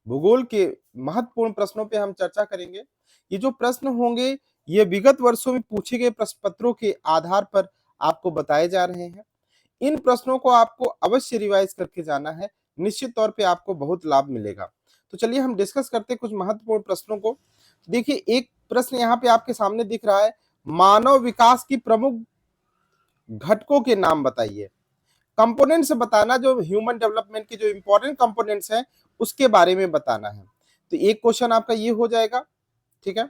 भूगोल के महत्वपूर्ण प्रश्नों पे हम चर्चा करेंगे। ये जो प्रश्न होंगे, ये विगत वर्षों में पूछे गए प्रश्न पत्रों के आधार पर आपको बताए जा रहे हैं। इन प्रश्नों को आपको अवश्य रिवाइज करके जाना है, निश्चित तौर पे आपको बहुत लाभ मिलेगा। तो चलिए हम डिस्कस करते हैं कुछ महत्वपूर्ण प्रश्नों को। देखिए, एक प्रश्न यहाँ पे आपके सामने दिख रहा है, मानव विकास की प्रमुख घटकों के नाम बताइए। कंपोनेंट्स बताना, जो ह्यूमन डेवलपमेंट के जो इंपॉर्टेंट कंपोनेंट्स हैं उसके बारे में बताना है। तो एक क्वेश्चन आपका ये हो जाएगा। ठीक है,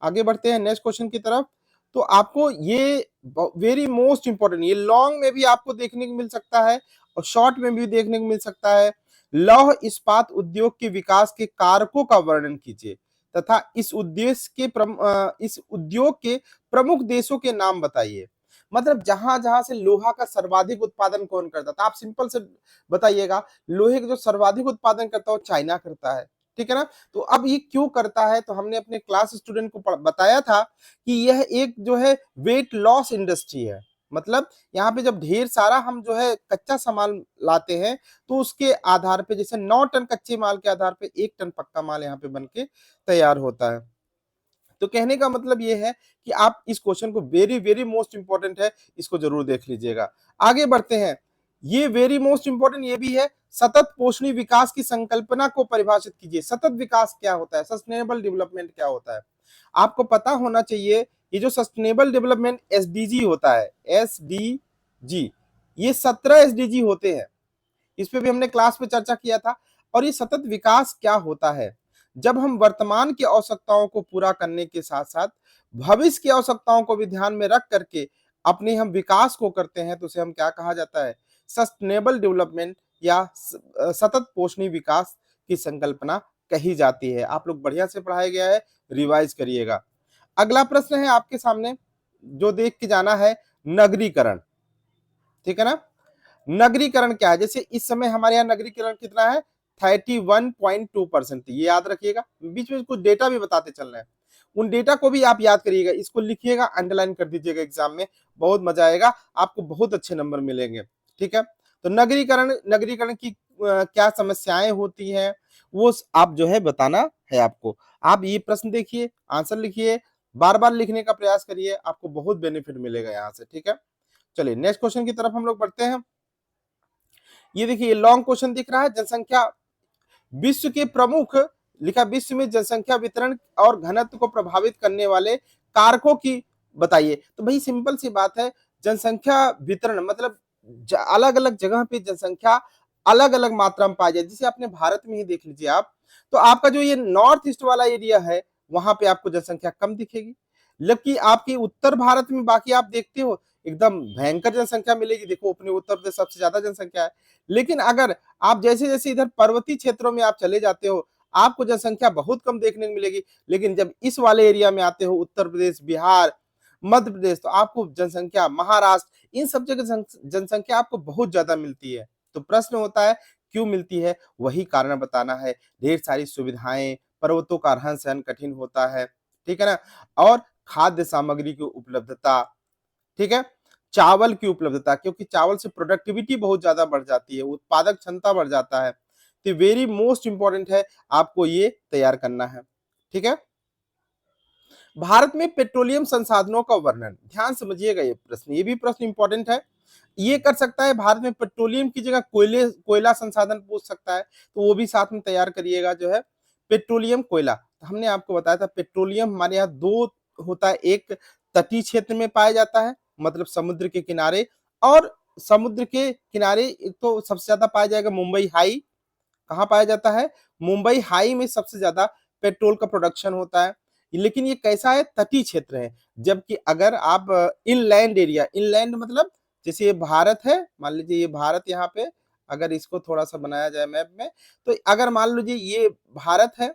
आगे बढ़ते हैं नेक्स्ट क्वेश्चन की तरफ। तो आपको ये वेरी मोस्ट इंपॉर्टेंट, ये लॉन्ग में भी आपको देखने को मिल सकता है और शॉर्ट में भी देखने को मिल सकता है। लौह इस्पात उद्योग के विकास के कारकों का वर्णन कीजिए तथा इस उद्योग के प्रमुख देशों के नाम बताइए। मतलब जहां जहां से लोहा का सर्वाधिक उत्पादन कौन करता था, आप सिंपल से बताइएगा। लोहे का जो सर्वाधिक उत्पादन करता है वो चाइना करता है। ठीक है ना। तो अब ये क्यों करता है, तो हमने अपने क्लास स्टूडेंट को बताया था कि यह एक जो है वेट लॉस इंडस्ट्री है। मतलब यहाँ पे जब ढेर सारा हम जो है कच्चा सामान लाते हैं, तो उसके आधार पे जैसे 9 टन कच्चे माल के आधार पे 1 टन पक्का माल यहाँ पे बन के तैयार होता है। तो कहने का मतलब ये है कि आप इस क्वेश्चन को वेरी वेरी मोस्ट इंपॉर्टेंट है, इसको जरूर देख लीजिएगा। आगे बढ़ते हैं। ये वेरी मोस्ट इंपॉर्टेंट ये भी है, सतत पोषणीय विकास की संकल्पना को परिभाषित कीजिए। सतत विकास क्या होता है, सस्टेनेबल डेवलपमेंट क्या होता है, आपको पता होना चाहिए। ये जो सस्टेनेबल डेवलपमेंट एसडीजी होता है, एसडीजी, ये 17 एसडीजी होते हैं। इस पे भी हमने क्लास में चर्चा किया था। और ये सतत विकास क्या होता है, जब हम वर्तमान की आवश्यकताओं को पूरा करने के साथ साथ भविष्य की आवश्यकताओं को भी ध्यान में रख करके अपने हम विकास को करते हैं, तो उसे हम क्या कहा जाता है, सस्टेनेबल डेवलपमेंट या सतत पोषणीय विकास की संकल्पना कही जाती है। आप लोग बढ़िया से पढ़ाया गया है, रिवाइज करिएगा। अगला प्रश्न है आपके सामने, जो देख के जाना है, नगरीकरण। ठीक है ना। नगरीकरण क्या है, जैसे इस समय हमारे यहाँ नगरीकरण कितना है, 31.2%। ये याद रखिएगा, बीच में कुछ डेटा भी बताते चल रहे हैं, उन डेटा को भी आप याद करिएगा, इसको लिखिएगा, अंडरलाइन कर दीजिएगा, एग्जाम में बहुत मजा आएगा, आपको बहुत अच्छे नंबर मिलेंगे। ठीक है। तो नगरीकरण, नगरीकरण की क्या समस्याएं होती हैं, वो आप जो है बताना है आपको। आप ये प्रश्न देखिए, आंसर लिखिए, बार बार लिखने का प्रयास करिए, आपको बहुत बेनिफिट मिलेगा यहाँ से। ठीक है, चलिए नेक्स्ट क्वेश्चन की तरफ हम लोग बढ़ते हैं। ये देखिए लॉन्ग क्वेश्चन दिख रहा है, जनसंख्या विश्व के प्रमुख, लिखा विश्व में जनसंख्या वितरण और घनत्व को प्रभावित करने वाले कारकों की बताइए। तो भाई सिंपल सी बात है, जनसंख्या वितरण मतलब अलग अलग जगह पे जनसंख्या अलग अलग मात्रा में पाई जाए। जैसे अपने भारत में ही देख लीजिए आप, तो आपका जो ये नॉर्थ ईस्ट वाला एरिया है, वहां पे आपको जनसंख्या कम दिखेगी, जबकि आपकी उत्तर भारत में बाकी आप देखते हो एकदम भयंकर जनसंख्या मिलेगी। देखो अपने उत्तर प्रदेश सबसे ज्यादा जनसंख्या है। लेकिन अगर आप जैसे जैसे इधर पर्वतीय क्षेत्रों में आप चले जाते हो, आपको जनसंख्या बहुत कम देखने को मिलेगी। लेकिन जब इस वाले एरिया में आते हो, उत्तर प्रदेश, बिहार, मध्य प्रदेश, तो आपको जनसंख्या, महाराष्ट्र, इन सब जगह जनसंख्या आपको बहुत ज्यादा मिलती है। तो प्रश्न होता है क्यों मिलती है, वही कारण बताना है। ढेर सारी सुविधाएं, पर्वतों का रहन सहन कठिन होता है, ठीक है ना, और खाद्य सामग्री की उपलब्धता, ठीक है, चावल की उपलब्धता, क्योंकि चावल से प्रोडक्टिविटी बहुत ज्यादा बढ़ जाती है, उत्पादक क्षमता बढ़ जाता है। तो वेरी मोस्ट इंपॉर्टेंट है, आपको ये तैयार करना है। ठीक है। भारत में पेट्रोलियम संसाधनों का वर्णन, ध्यान समझिएगा, ये प्रश्न, ये भी प्रश्न इंपॉर्टेंट है। ये कर सकता है, भारत में पेट्रोलियम की जगह कोयला संसाधन पूछ सकता है, तो वो भी साथ में तैयार करिएगा, जो है पेट्रोलियम, कोयला। तो हमने आपको बताया था पेट्रोलियम हमारे यहाँ दो होता है, एक तटीय क्षेत्र में पाया जाता है, मतलब समुद्र के किनारे, और समुद्र के किनारे एक तो सबसे ज्यादा पाया जाएगा मुंबई हाई। कहाँ पाया जाता है, मुंबई हाई में सबसे ज्यादा पेट्रोल का प्रोडक्शन होता है। लेकिन ये कैसा है, तटीय क्षेत्र है। जबकि अगर आप इनलैंड एरिया, इनलैंड मतलब जैसे ये भारत है, मान लीजिए ये भारत, यहाँ पे अगर इसको थोड़ा सा बनाया जाए मैप में, तो अगर मान लीजिए ये भारत है,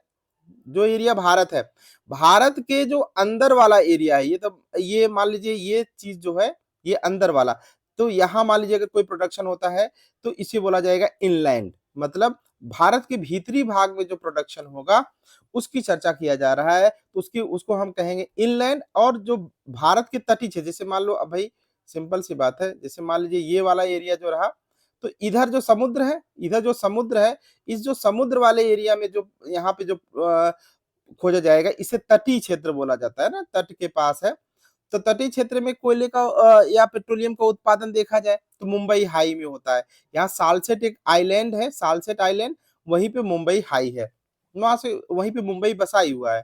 जो एरिया भारत है, भारत के जो अंदर वाला एरिया है, ये तो ये मान लीजिए ये चीज जो है ये अंदर वाला, तो यहाँ मान लीजिए अगर कोई प्रोडक्शन होता है तो इसे बोला जाएगा इनलैंड। मतलब भारत के भीतरी भाग में जो प्रोडक्शन होगा उसकी चर्चा किया जा रहा है, तो उसको हम कहेंगे इनलैंड। और जो भारत के तटीय क्षेत्र, जैसे मान लो अब भाई सिंपल सी बात है, जैसे मान लीजिए ये वाला एरिया जो रहा, तो इधर जो समुद्र है, इधर जो समुद्र है, इस जो समुद्र वाले एरिया में जो यहाँ पे जो खोजा जाएगा, इसे तटीय क्षेत्र बोला जाता है ना, तट के पास है। तो तटीय क्षेत्र में कोयले का या पेट्रोलियम का उत्पादन देखा जाए तो मुंबई हाई में होता है। यहाँ सालसेट एक आइलैंड है, सालसेट आइलैंड, वहीं पे मुंबई हाई है, वहां से वहीं पे मुंबई बसा ही हुआ है,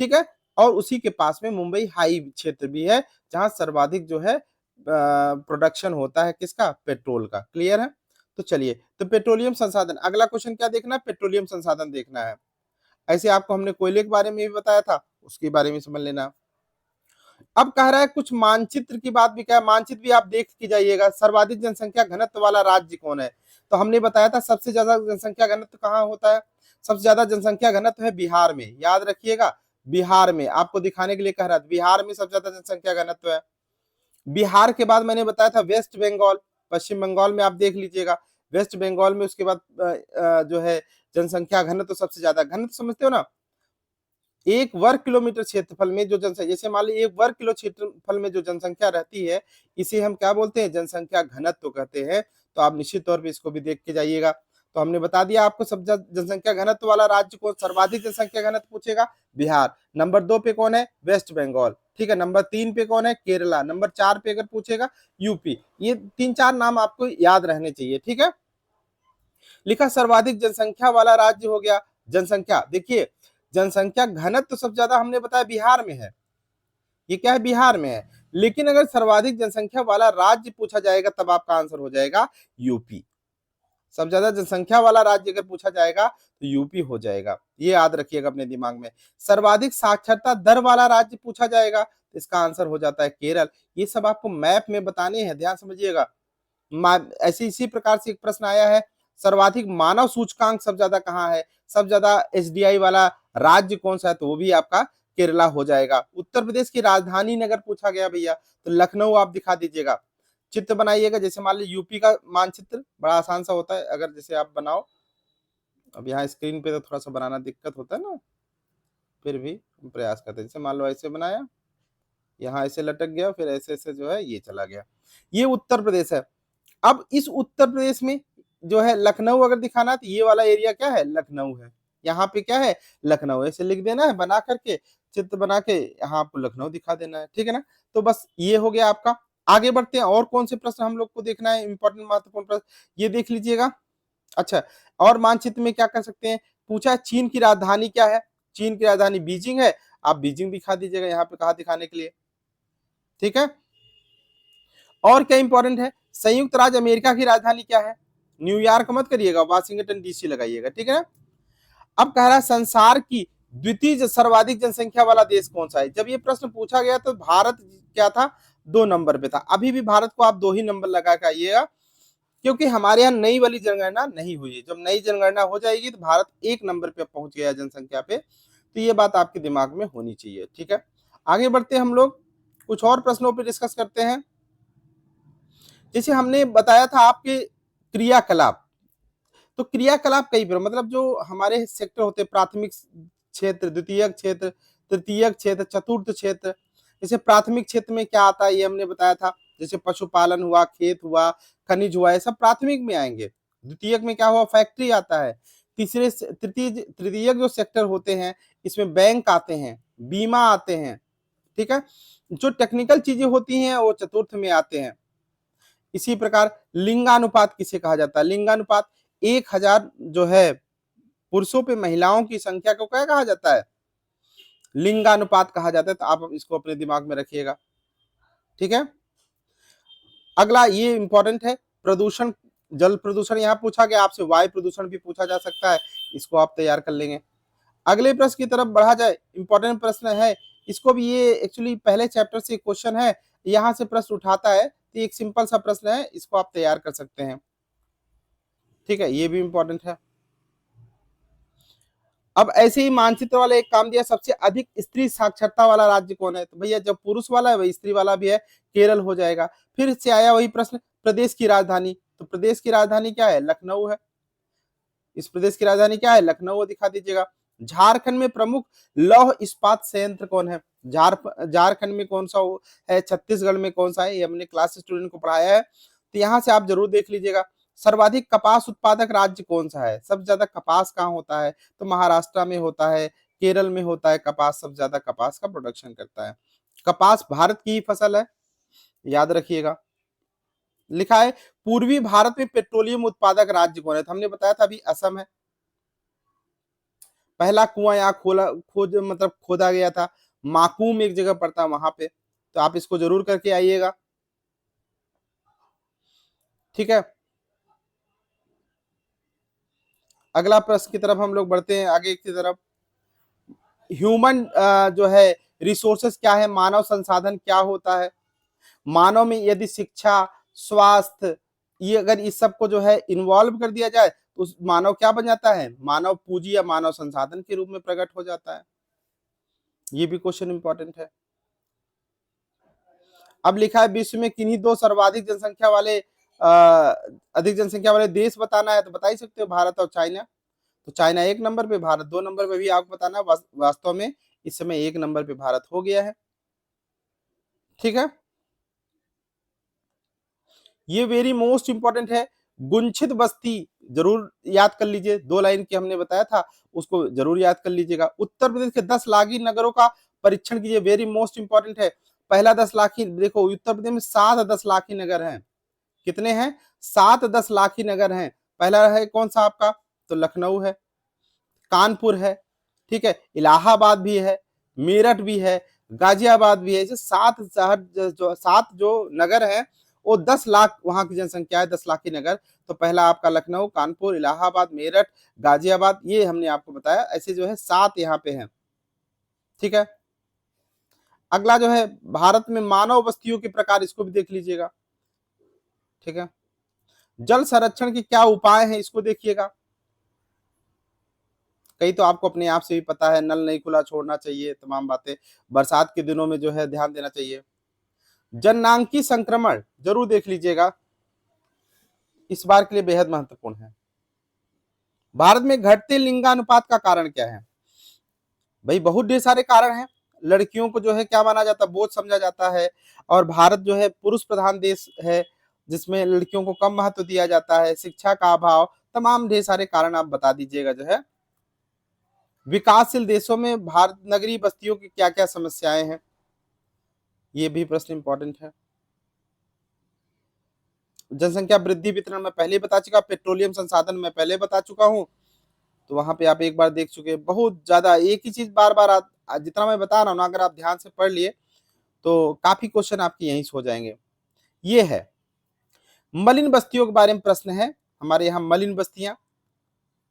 ठीक है। और उसी के पास में मुंबई हाई क्षेत्र भी है, जहां सर्वाधिक जो है प्रोडक्शन होता है किसका, पेट्रोल का। क्लियर है? तो चलिए, तो पेट्रोलियम संसाधन, अगला क्वेश्चन क्या देखना है, पेट्रोलियम संसाधन देखना है। ऐसे आपको हमने कोयले के बारे में भी बताया था, उसके बारे में समझ लेना। अब कह रहा है कुछ मानचित्र की बात भी, क्या मानचित्र भी आप देख के जाइएगा। सर्वाधिक जनसंख्या घनत्व वाला राज्य कौन है? तो हमने बताया था सबसे ज्यादा जनसंख्या घनत्व कहाँ होता है, सबसे ज्यादा जनसंख्या घनत्व है बिहार में, याद रखिएगा। बिहार में आपको दिखाने के लिए कह रहा था, बिहार में सबसे ज्यादा जनसंख्या घनत्व है। बिहार के बाद मैंने बताया था वेस्ट बंगाल, पश्चिम बंगाल में आप देख लीजिएगा, वेस्ट बंगाल में उसके बाद जो है जनसंख्या घनत्व सबसे ज्यादा, घनत्व समझते हो ना, एक वर्ग किलोमीटर क्षेत्रफल में जो जनसंख्या, जैसे मान लीजिए एक वर्ग किलो क्षेत्रफल में जो जनसंख्या रहती है, इसे हम क्या बोलते हैं, जनसंख्या घनत्व कहते हैं। तो आप निश्चित तौर पे इसको भी देख के जाइएगा। तो हमने बता दिया आपको सब जनसंख्या घनत्व वाला राज्य कौन, सर्वाधिक जनसंख्या घनत्व पूछेगा बिहार, नंबर 2 पे कौन है, वेस्ट बंगाल, ठीक है, नंबर 3 पे कौन है, केरला, नंबर 4 पे अगर पूछेगा यूपी। ये 3-4 नाम आपको याद रहने चाहिए, ठीक है। लिखा सर्वाधिक जनसंख्या वाला राज्य हो गया, जनसंख्या देखिए, जनसंख्या घनत्व तो सबसे ज्यादा हमने बताया बिहार में है, ये क्या है, बिहार में है। लेकिन अगर सर्वाधिक जनसंख्या वाला राज्य पूछा जाएगा तब आपका आंसर हो जाएगा यूपी। सबसे ज्यादा जनसंख्या वाला राज्य अगर पूछा जाएगा तो यूपी हो जाएगा, ये याद रखिएगा अपने दिमाग में। सर्वाधिक साक्षरता दर वाला राज्य पूछा जाएगा तो इसका आंसर हो जाता है केरल। ये सब आपको मैप में बताने हैं, ध्यान समझिएगा। ऐसे इसी प्रकार से एक प्रश्न आया है, सर्वाधिक मानव सूचकांक सब ज्यादा कहाँ है, सब ज्यादा एसडीआई वाला राज्य कौन सा है, तो वो भी आपका केरला हो जाएगा। उत्तर प्रदेश की राजधानी नगर पूछा गया भैया, तो लखनऊ आप दिखा दीजिएगा। चित्र बनाइएगा, जैसे मान लीजिए यूपी का मानचित्र बड़ा आसान सा होता है, अगर जैसे आप बनाओ, अब यहाँ स्क्रीन पे तो थोड़ा सा बनाना दिक्कत होता है ना, फिर भी हम प्रयास करते हैं। जैसे मान लो ऐसे बनाया, यहाँ ऐसे लटक गया, फिर ऐसे ऐसे जो है ये चला गया, ये उत्तर प्रदेश है। अब इस उत्तर प्रदेश में जो है लखनऊ अगर दिखाना, तो ये वाला एरिया क्या है, लखनऊ है, यहाँ पे क्या है, लखनऊ, ऐसे लिख देना है बना करके, चित्र बना के यहाँ आपको लखनऊ दिखा देना है, ठीक है ना। तो बस ये हो गया आपका। आगे बढ़ते हैं, और कौन से प्रश्न हम लोग को देखना है, इंपॉर्टेंट महत्वपूर्ण प्रश्न ये देख लीजिएगा। अच्छा, और मानचित्र में क्या कर सकते हैं, पूछा चीन की राजधानी क्या है, चीन की राजधानी बीजिंग है, आप बीजिंग दिखा दीजिएगा, यहाँ पे कहा दिखाने के लिए, ठीक है। और क्या इंपॉर्टेंट है, संयुक्त राज्य अमेरिका की राजधानी क्या है, न्यूयॉर्क मत करिएगा, वाशिंगटन डीसी लगाइएगा, ठीक है ना। अब कह रहा है संसार की द्वितीय सर्वाधिक जनसंख्या वाला देश कौन सा है। जब ये प्रश्न पूछा गया तो भारत क्या था, 2 नंबर पे था। अभी भी भारत को आप 2 ही नंबर लगा के आइएगा, क्योंकि हमारे यहाँ नई वाली जनगणना नहीं हुई है। जब नई जनगणना हो जाएगी तो भारत 1 नंबर पे पहुंच गया जनसंख्या पे, तो ये बात आपके दिमाग में होनी चाहिए, ठीक है। आगे बढ़ते हम लोग, कुछ और प्रश्नों पर डिस्कस करते हैं। जैसे हमने बताया था आपके क्रियाकलाप, तो क्रियाकलाप कई प्रकार, मतलब जो हमारे सेक्टर होते हैं, प्राथमिक क्षेत्र, द्वितीयक क्षेत्र, तृतीयक क्षेत्र, चतुर्थ क्षेत्र। जैसे प्राथमिक क्षेत्र में क्या आता है ये हमने बताया था, जैसे पशुपालन हुआ, खेत हुआ, खनिज हुआ, ये सब प्राथमिक में आएंगे। द्वितीयक में क्या हुआ, फैक्ट्री आता है। तीसरे तृतीयक जो सेक्टर होते हैं, इसमें बैंक आते हैं, बीमा आते हैं, ठीक है। जो टेक्निकल चीजें होती हैं वो चतुर्थ में आते हैं। इसी प्रकार लिंगानुपात किसे कहा जाता है, लिंगानुपात 1000 जो है पुरुषों पे महिलाओं की संख्या को क्या कहा जाता है, लिंगानुपात कहा जाता है। तो आप इसको अपने दिमाग में रखिएगा, ठीक है। अगला ये इंपॉर्टेंट है, प्रदूषण, जल प्रदूषण यहाँ पूछा गया आपसे, वायु प्रदूषण भी पूछा जा सकता है, इसको आप तैयार कर लेंगे। अगले प्रश्न की तरफ बढ़ा जाए, इंपॉर्टेंट प्रश्न है, इसको भी ये एक्चुअली पहले चैप्टर से क्वेश्चन है, यहाँ से प्रश्न उठाता है, तो एक सिंपल सा प्रश्न है, इसको आप तैयार कर सकते हैं, ठीक है, ये भी इंपॉर्टेंट है। अब ऐसे ही मानचित्र वाला एक काम दिया, सबसे अधिक स्त्री साक्षरता वाला राज्य कौन है, तो भैया जब पुरुष वाला है वही स्त्री वाला भी है, केरल हो जाएगा। फिर से आया वही प्रश्न, प्रदेश की राजधानी, तो प्रदेश की राजधानी क्या है, लखनऊ है। इस प्रदेश की राजधानी क्या है, लखनऊ, दिखा दीजिएगा। झारखंड में प्रमुख लौह इस्पात संयंत्र कौन है, झारखंड में कौन सा है, छत्तीसगढ़ में कौन सा है, ये हमने क्लास स्टूडेंट को पढ़ाया है, तो यहाँ से आप जरूर देख लीजिएगा। सर्वाधिक कपास उत्पादक राज्य कौन सा है? सबसे ज्यादा कपास कहाँ होता है? तो महाराष्ट्र में होता है, केरल में होता है कपास, सबसे ज्यादा कपास का प्रोडक्शन करता है। कपास भारत की ही फसल है, याद रखिएगा। लिखा है पूर्वी भारत में पेट्रोलियम उत्पादक राज्य कौन है? तो हमने बताया था अभी असम है। पहला कुआं यहाँ खोदा गया था, माकूम एक जगह पड़ता है वहां पे, तो आप इसको जरूर करके आइएगा। ठीक है, अगला प्रश्न की तरफ हम लोग बढ़ते हैं, आगे की तरफ। ह्यूमन जो है रिसोर्सेस क्या है? मानव संसाधन क्या होता है? मानव में यदि शिक्षा, स्वास्थ्य, ये अगर इस सब को जो है इन्वॉल्व कर दिया जाए तो उस मानव क्या बन जाता है? मानव पूंजी या मानव संसाधन के रूप में प्रकट हो जाता है। ये भी क्वेश्चन इंपॉर्टेंट है। अब लिखा है विश्व में किन्हीं दो सर्वाधिक जनसंख्या वाले अधिक जनसंख्या वाले देश बताना है, तो बता ही सकते हो, भारत और चाइना। तो चाइना 1 नंबर पे, भारत 2 नंबर पे, भी आपको बताना है। वास्तव में इस समय 1 नंबर पे भारत हो गया है। ठीक है, ये वेरी मोस्ट इंपॉर्टेंट है। गुंछित बस्ती जरूर याद कर लीजिए, 2 लाइन की हमने बताया था, उसको जरूर याद कर लीजिएगा। उत्तर प्रदेश के 10 लाखी नगरों का परीक्षण कीजिए, वेरी मोस्ट इंपॉर्टेंट है। पहला 10 लाखी, देखो उत्तर प्रदेश में 7 10 लाखी नगर हैं। कितने हैं? 7 10 लाखी नगर हैं। पहला है कौन सा आपका? तो लखनऊ है, कानपुर है, ठीक है, इलाहाबाद भी है, मेरठ भी है, गाजियाबाद भी है। ऐसे 7 शहर जो 7 जो नगर हैं वो 10 लाख वहां की जनसंख्या है, 10 लाख की नगर। तो पहला आपका लखनऊ, कानपुर, इलाहाबाद, मेरठ, गाजियाबाद, ये हमने आपको बताया। ऐसे जो है 7 यहाँ पे हैं। ठीक है, अगला जो है भारत में मानव बस्तियों के प्रकार, इसको भी देख लीजिएगा। ठीक है, जल संरक्षण के क्या उपाय हैं, इसको देखिएगा। कई तो आपको अपने आप से भी पता है, नल नहीं खुला छोड़ना चाहिए, तमाम बातें, बरसात के दिनों में जो है ध्यान देना चाहिए। जननांगी संक्रमण जरूर देख लीजिएगा, इस बार के लिए बेहद महत्वपूर्ण है। भारत में घटते लिंगानुपात का कारण क्या है? भाई बहुत ढेर सारे कारण हैं। लड़कियों को जो है क्या माना जाता है? बोझ समझा जाता है, और भारत जो है पुरुष प्रधान देश है जिसमें लड़कियों को कम महत्व दिया जाता है, शिक्षा का अभाव, तमाम ढेर सारे कारण आप बता दीजिएगा जो है। विकासशील देशों में भारत नगरीय बस्तियों की क्या क्या समस्याएं हैं, ये भी प्रश्न इंपॉर्टेंट है। जनसंख्या वृद्धि वितरण में पहले बता चुका, पेट्रोलियम संसाधन में पहले बता चुका हूं, तो वहां पे आप एक बार देख चुके। बहुत ज्यादा एक ही चीज बार बार जितना मैं बता रहा हूं ना, अगर आप ध्यान से पढ़ लिए तो काफी क्वेश्चन आपके यहीं से हो जाएंगे। ये है मलिन बस्तियों के बारे में प्रश्न है। हमारे यहाँ मलिन बस्तियां,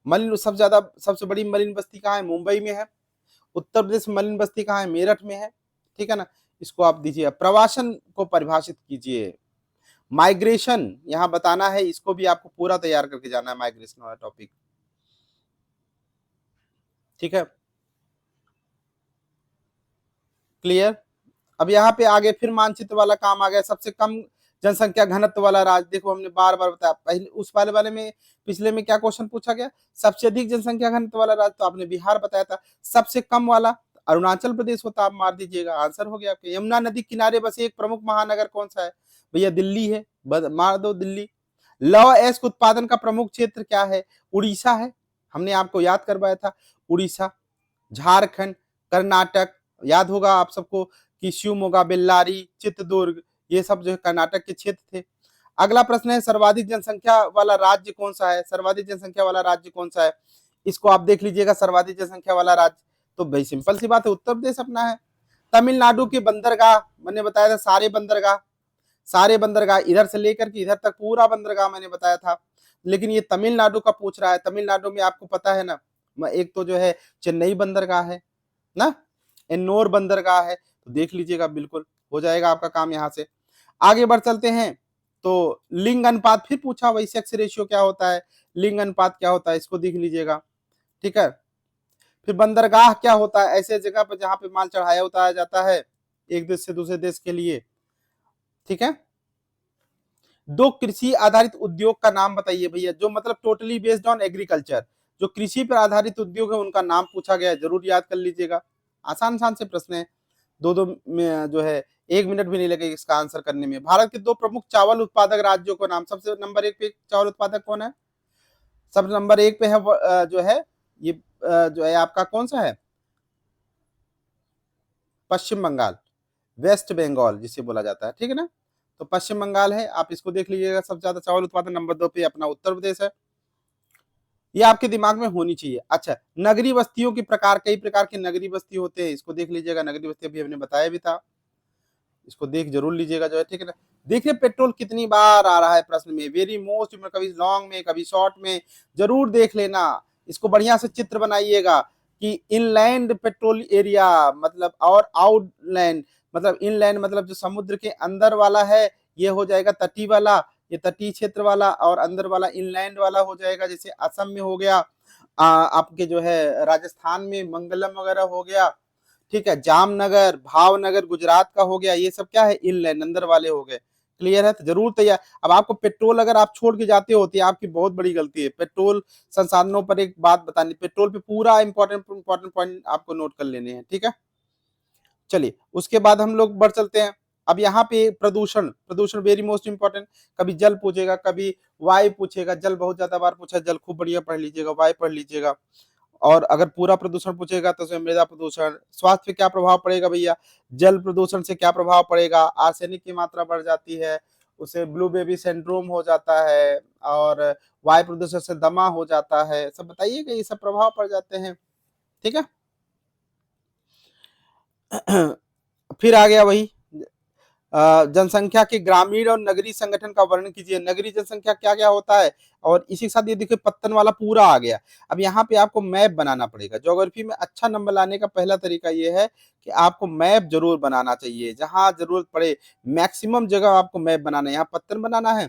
मलिन सबसे बड़ी मलिन बस्ती कहाँ है? मुंबई में है। उत्तर प्रदेश में मलिन बस्ती कहाँ है? मेरठ में है। ठीक है ना, इसको आप दीजिए। प्रवासन को परिभाषित कीजिए। माइग्रेशन यहाँ बताना है, इसको भी आपको पूरा तैयार करके जाना है, माइग्रेशन वाला टॉपिक। ठीक है, क्लियर। अब यहाँ पे आगे फिर मानचित्र वाला काम आ गया। सबसे कम जनसंख्या घनत्व वाला राज्य, देखो हमने बार बार बताया, पहले उस वाले में पिछले में क्या क्वेश्चन पूछा गया? सबसे अधिक जनसंख्या घनत्व वाला राज्य, तो आपने बिहार बताया था। सबसे कम वाला अरुणाचल प्रदेश होता, आप मार दीजिएगा, आंसर हो गया आपके। यमुना नदी किनारे बसे एक प्रमुख महानगर कौन सा है? भैया दिल्ली है, मार दो दिल्ली। लौह अयस्क उत्पादन का प्रमुख क्षेत्र क्या है? उड़ीसा है, हमने आपको याद करवाया था, उड़ीसा। झारखंड, कर्नाटक, याद होगा आप सबको कि शिवमोगा, बेल्लारी, चित्रदुर्ग, ये सब जो है कर्नाटक के क्षेत्र थे। अगला प्रश्न है सर्वाधिक जनसंख्या वाला राज्य कौन सा है? सर्वाधिक जनसंख्या वाला राज्य कौन सा है? इसको आप देख लीजिएगा, सर्वाधिक जनसंख्या वाला राज्य। तो भाई सिंपल सी बात है, उत्तर प्रदेश अपना है। तमिलनाडु के बंदरगाह, मैंने बताया था, सारे बंदरगाह इधर से लेकर के इधर तक पूरा बंदरगाह मैंने बताया था। लेकिन ये तमिलनाडु का पूछ रहा है। तमिलनाडु में आपको पता है ना, एक तो जो है चेन्नई बंदरगाह है ना, एन्नोर बंदरगाह है, तो देख लीजिएगा, बिल्कुल हो जाएगा आपका काम। यहाँ से आगे बढ़ चलते हैं। तो लिंग अनुपात फिर पूछा, वही सेक्स रेशियो क्या होता है, लिंग अनुपात क्या होता है, इसको देख लीजिएगा। ठीक है, फिर बंदरगाह क्या होता है? ऐसे जगह पर जहां पे माल चढ़ाया उतारा जाता है एक देश से दूसरे देश के लिए। ठीक है, दो कृषि आधारित उद्योग का नाम बताइए भैया, जो मतलब टोटली बेस्ड ऑन एग्रीकल्चर, जो कृषि पर आधारित उद्योग है उनका नाम पूछा गया है, जरूर याद कर लीजिएगा। आसान आसान से प्रश्न है, दो दो में जो है 1 मिनट भी नहीं लगेगा इसका आंसर करने में। भारत के 2 प्रमुख चावल उत्पादक राज्यों का नाम। सबसे नंबर 1 पे चावल उत्पादक कौन है? सब नंबर 1 पे है जो है ये जो है आपका कौन सा है? पश्चिम बंगाल, वेस्ट बंगाल जिसे बोला जाता है, ठीक है ना। तो पश्चिम बंगाल है, आप इसको देख लीजिएगा। सबसे ज्यादा चावल उत्पादन नंबर 2 पे अपना उत्तर प्रदेश है। ये आपके दिमाग में होनी चाहिए। अच्छा, नगरीय बस्तियों के प्रकार, कई प्रकार के नगरीय बस्ती होते हैं, इसको देख लीजिएगा। नगरीय बस्ती अभी हमने बताया भी था, इसको देख जरूर लीजिएगा जो है, ठीक है ना। देखिए पेट्रोल कितनी बार आ रहा है प्रश्न में, वेरी मोस्ट में, कभी लॉन्ग में कभी शॉर्ट में, जरूर देख लेना। इसको बढ़िया से चित्र बनाइएगा कि इनलैंड पेट्रोल एरिया मतलब, और आउटलैंड मतलब, इनलैंड मतलब जो समुद्र के अंदर वाला है ये हो जाएगा तटीय वाला, ये तटीय क्षेत्र वाला, और अंदर वाला इनलैंड वाला हो जाएगा। जैसे असम में हो गया, आपके जो है राजस्थान में मंगलम वगैरह हो गया, ठीक है, जामनगर, भावनगर गुजरात का हो गया। ये सब क्या है? इनलैंड, अंदर वाले हो गए। क्लियर है? तो जरूर तैयार। अब आपको पेट्रोल अगर आप छोड़ के जाते होते हैं, आपकी बहुत बड़ी गलती है। पेट्रोल संसाधनों पर एक बात बतानी, पेट्रोल पे पूरा इंपॉर्टेंट इंपॉर्टेंट पॉइंट आपको नोट कर लेने हैं, ठीक है। चलिए उसके बाद हम लोग बढ़ चलते हैं। अब यहाँ पे प्रदूषण, प्रदूषण वेरी मोस्ट इंपॉर्टेंट। कभी जल पूछेगा, कभी वायु पूछेगा। जल बहुत ज्यादा बार पूछा, जल खूब बढ़िया पढ़ लीजिएगा, वायु पढ़ लीजिएगा। और अगर पूरा प्रदूषण पूछेगा तो उसमें मृदा प्रदूषण, स्वास्थ्य पे क्या प्रभाव पड़ेगा भैया? जल प्रदूषण से क्या प्रभाव पड़ेगा? आर्सेनिक की मात्रा बढ़ जाती है, उसे ब्लू बेबी सिंड्रोम हो जाता है, और वायु प्रदूषण से दमा हो जाता है। सब बताइएगा, ये सब प्रभाव पड़ जाते हैं, ठीक है। फिर आ गया वही जनसंख्या के ग्रामीण और नगरीय संगठन का वर्णन कीजिए। नगरीय जनसंख्या क्या क्या होता है, और इसी के साथ ये देखिए पत्तन वाला पूरा आ गया। अब यहाँ पे आपको मैप बनाना पड़ेगा। ज्योग्राफी में अच्छा नंबर लाने का पहला तरीका ये है कि आपको मैप जरूर बनाना चाहिए, जहां जरूरत पड़े मैक्सिमम जगह आपको मैप बनाना है। यहाँ पत्तन बनाना है।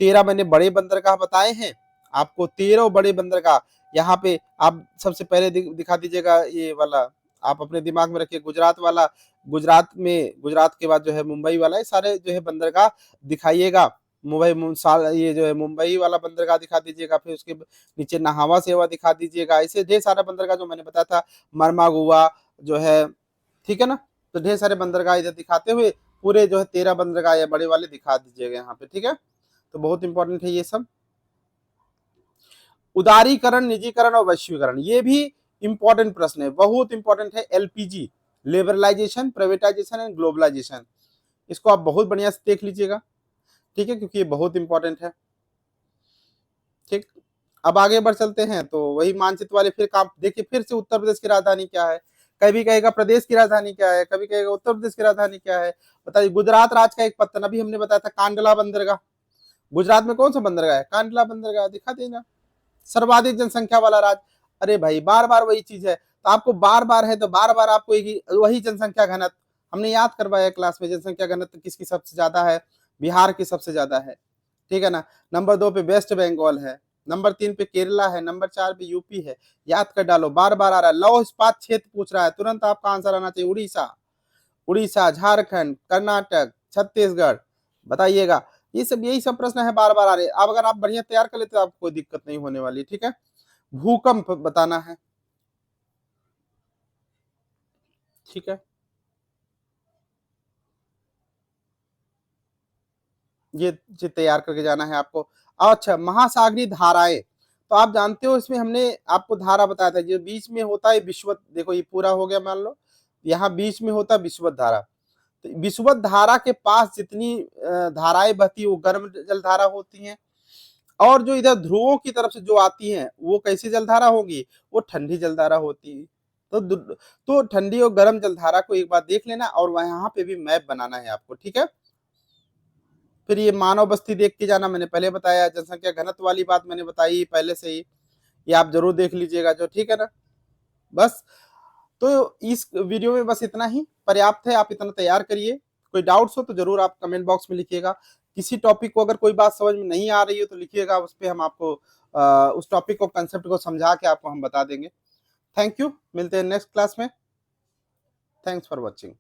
13 मैंने बड़े बंदरगाह बताए हैं आपको, 13 बड़े बंदरगाह। यहाँ पे आप सबसे पहले दिखा दीजिएगा ये वाला, आप अपने दिमाग में रखिए, गुजरात वाला। गुजरात में, गुजरात के बाद जो है मुंबई वाला, ये सारे जो है बंदरगाह दिखाइएगा। ये जो है मुंबई वाला बंदरगाह दिखा दीजिएगा। फिर उसके नीचे नहावा सेवा दिखा दीजिएगा। ऐसे ढेर सारा बंदरगाह जो मैंने बताया था, मरमागुआ जो है, ठीक है ना। तो ढेर सारे बंदरगाह इधर दिखाते हुए पूरे जो है 13 बंदरगाह या बड़े वाले दिखा दीजिएगा यहाँ पे, ठीक है। तो बहुत इंपॉर्टेंट है ये सब। उदारीकरण, निजीकरण और वैश्वीकरण, ये भी इंपॉर्टेंट प्रश्न है, बहुत इंपॉर्टेंट है। LPG, liberalisation, privatisation and globalisation, इसको आप बहुत बढ़िया से देख लीजिएगा, ठीक है, क्योंकि ये बहुत इंपॉर्टेंट है, ठीक। अब आगे बढ़ चलते हैं। तो वही मानचित्र वाले फिर काम देखिए, फिर से उत्तर प्रदेश की राजधानी क्या है, कभी कहेगा प्रदेश की राजधानी क्या है, कभी कहेगा उत्तर प्रदेश की राजधानी क्या है। बताइए। गुजरात राज्य का एक पत्तन, अभी हमने बताया था कांडला बंदरगाह। गुजरात में कौन सा बंदरगाह है? कांडला बंदरगाह, दिखा देना। सर्वाधिक जनसंख्या वाला राज्य। अरे भाई बार बार वही चीज है, तो आपको बार बार है तो बार बार आपको वही जनसंख्या घनत्व हमने याद करवाया क्लास में। जनसंख्या घनत्व किसकी सबसे ज्यादा है? बिहार की सबसे ज्यादा है, ठीक है ना। नंबर 2 पे वेस्ट बंगाल है, नंबर 3 पे केरला है, नंबर 4 पे यूपी है। याद कर डालो, बार बार आ रहा है। लौह इस्पात क्षेत्र पूछ रहा है, तुरंत आपका आंसर आना चाहिए। उड़ीसा, उड़ीसा, झारखंड, कर्नाटक, छत्तीसगढ़, बताइएगा। ये सब, यही सब प्रश्न है बार बार आ रहे। अब अगर आप बढ़िया तैयार कर लेते तो आपको कोई दिक्कत नहीं होने वाली, ठीक है। भूकंप बताना है, ठीक है, ये तैयार करके जाना है आपको। अच्छा, महासागरीय धाराएं, तो आप जानते हो इसमें हमने आपको धारा बताया था, जो बीच में होता है विश्वत, देखो ये पूरा हो गया मान लो, यहाँ बीच में होता है विश्वत धारा। तो विश्वत धारा के पास जितनी धाराएं बहती है वो गर्म जलधारा होती हैं, और जो इधर ध्रुवों की तरफ से जो आती हैं वो कैसी जलधारा होगी? वो ठंडी जलधारा होती है। तो ठंडी और गर्म जलधारा को एक बार देख लेना, और वहां पे भी मैप बनाना है आपको, ठीक है। फिर ये मानव बस्ती देख के जाना, मैंने पहले बताया। जनसंख्या घनत्व वाली बात मैंने बताई पहले से ही, ये आप जरूर देख लीजिएगा जो, ठीक है ना। बस, तो इस वीडियो में बस इतना ही पर्याप्त है, आप इतना तैयार करिए। कोई डाउट्स हो तो जरूर आप कमेंट बॉक्स में लिखिएगा। किसी टॉपिक को अगर कोई बात समझ में नहीं आ रही है तो लिखिएगा, उस पर हम आपको उस टॉपिक को, कंसेप्ट को समझा के आपको हम बता देंगे। थैंक यू, मिलते हैं नेक्स्ट क्लास में। Thanks for watching.